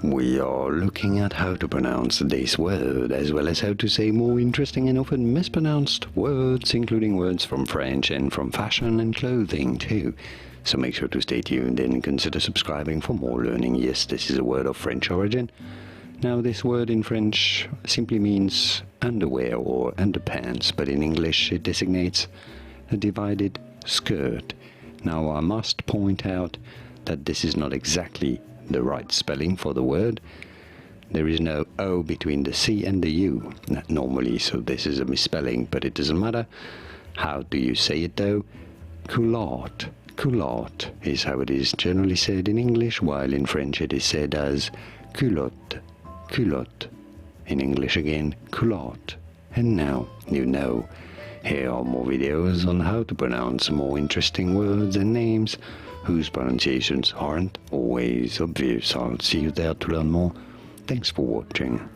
We are looking at how to pronounce this word, as well as how to say more interesting and often mispronounced words, including words from French and from fashion and clothing too. So make sure to stay tuned and consider subscribing for more learning. Yes, this is a word of French origin. Now, this word in French simply means underwear or underpants, but in English it designates a divided skirt. Now, I must point out that this is not exactly the right spelling for the word. There is no O between the C and the U normally, so this is a misspelling, but it doesn't matter. How do you say it though? Coulotte. Coulotte is how it is generally said in English, while in French it is said as culotte. Culotte. In English again, culotte. And now you know. Here are more videos on how to pronounce more interesting words and names whose pronunciations aren't always obvious. I'll see you there to learn more. Thanks for watching.